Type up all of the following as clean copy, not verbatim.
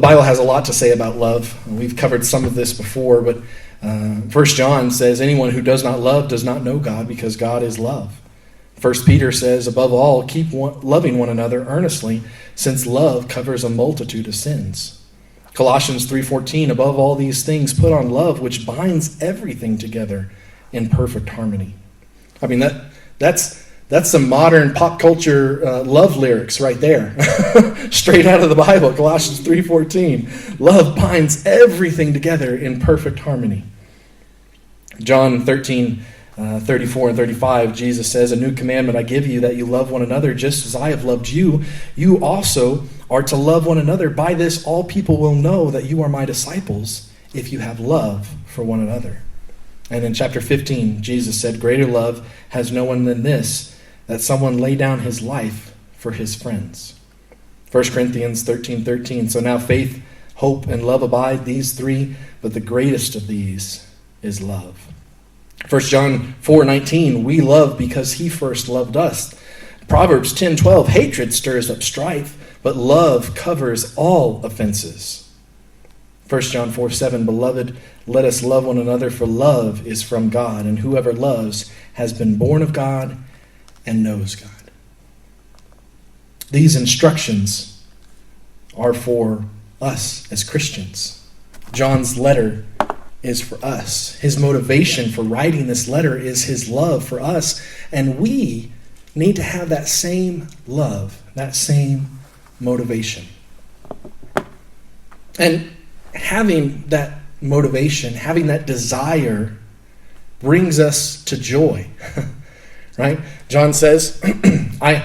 Bible has a lot to say about love. We've covered some of this before, but 1 John says, anyone who does not love does not know God, because God is love. 1 Peter says, above all, keep loving one another earnestly, since love covers a multitude of sins. Colossians 3:14, above all these things, put on love, which binds everything together in perfect harmony. I mean, that's some modern pop culture love lyrics right there. Straight out of the Bible, Colossians 3:14. Love binds everything together in perfect harmony. John 13:34 and 35, Jesus says, a new commandment I give you, that you love one another just as I have loved you. You also are to love one another. By this all people will know that you are my disciples, if you have love for one another. And in chapter 15, Jesus said, greater love has no one than this, that someone lay down his life for his friends. 1 Corinthians 13:13, so now faith, hope, and love abide, these three, but the greatest of these is love. 1 John 4:19, we love because he first loved us. Proverbs 10:12, hatred stirs up strife, but love covers all offenses. 1 John 4:7, beloved, let us love one another, for love is from God, and whoever loves has been born of God and knows God. These instructions are for us as Christians. John's letter is for us. His motivation for writing this letter is his love for us, and we need to have that same love, that same motivation. And having that motivation, having that desire, brings us to joy. Right? John says, I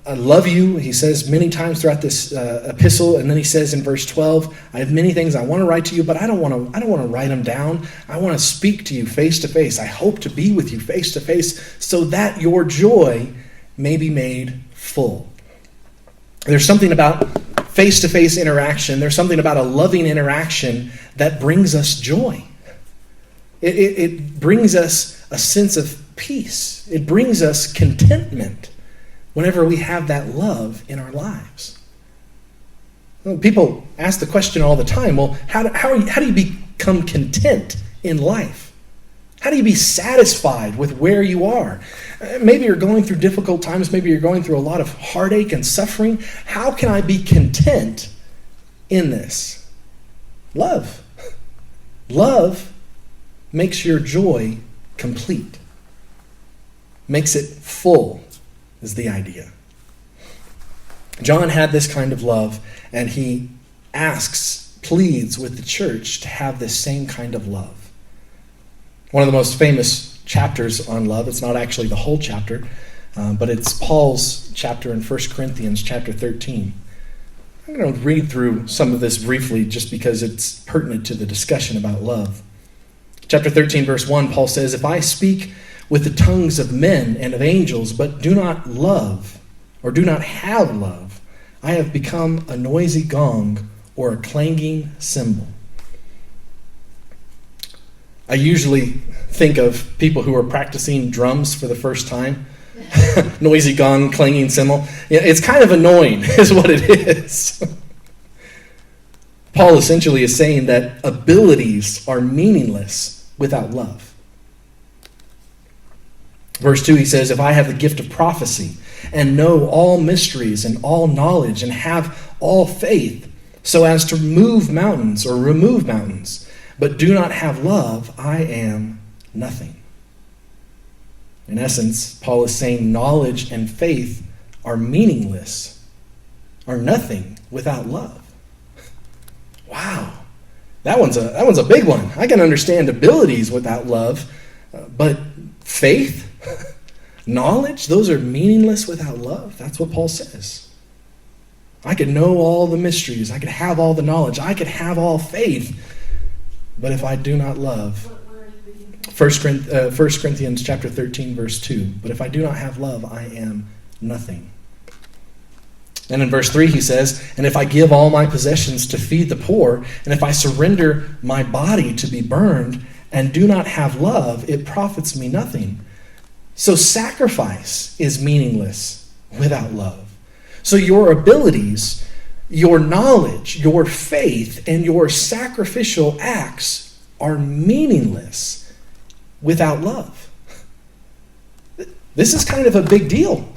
love you. He says many times throughout this epistle, and then he says in verse 12, I have many things I want to write to you, but I don't want to write them down. I want to speak to you face to face. I hope to be with you face to face, so that your joy may be made full. There's something about face-to-face interaction. There's something about a loving interaction that brings us joy. It brings us a sense of peace. It brings us contentment whenever we have that love in our lives. Well, people ask the question all the time, well, how do you become content in life? How do you be satisfied with where you are? Maybe you're going through difficult times. Maybe you're going through a lot of heartache and suffering. How can I be content in this? Love. Love makes your joy complete. Makes it full, is the idea. John had this kind of love, and he pleads with the church to have this same kind of love. One of the most famous chapters on love, it's not actually the whole chapter, but it's Paul's chapter in 1 Corinthians chapter 13. I'm going to read through some of this briefly just because it's pertinent to the discussion about love. Chapter 13, verse 1, Paul says, if I speak with the tongues of men and of angels, but do not love, or do not have love, I have become a noisy gong or a clanging cymbal. I usually think of people who are practicing drums for the first time. Noisy gong, clanging cymbal. Yeah, it's kind of annoying, is what it is. Paul essentially is saying that abilities are meaningless without love. Verse 2, he says, if I have the gift of prophecy and know all mysteries and all knowledge and have all faith so as to move mountains or remove mountains, but do not have love, I am nothing. In essence, Paul is saying knowledge and faith are meaningless, are nothing without love. Wow. That one's a big one. I can understand abilities without love, but faith, knowledge, those are meaningless without love. That's what Paul says. I could know all the mysteries. I could have all the knowledge. I could have all faith. But if I do not love, 1 Corinthians chapter 13, verse 2, but if I do not have love, I am nothing. And in verse 3 he says, and if I give all my possessions to feed the poor, and if I surrender my body to be burned, and do not have love, it profits me nothing. So sacrifice is meaningless without love. So your abilities your knowledge, your faith, and your sacrificial acts are meaningless without love. This is kind of a big deal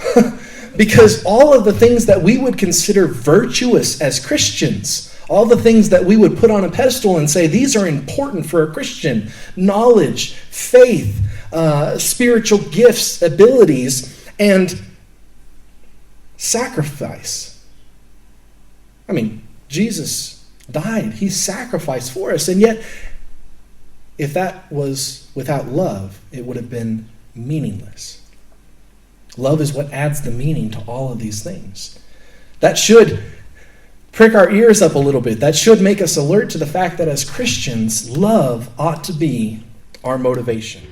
because all of the things that we would consider virtuous as Christians, all the things that we would put on a pedestal and say these are important for a Christian, knowledge, faith, spiritual gifts, abilities, and sacrifice. I mean, Jesus died. He sacrificed for us. And yet, if that was without love, it would have been meaningless. Love is what adds the meaning to all of these things. That should prick our ears up a little bit. That should make us alert to the fact that as Christians, love ought to be our motivation.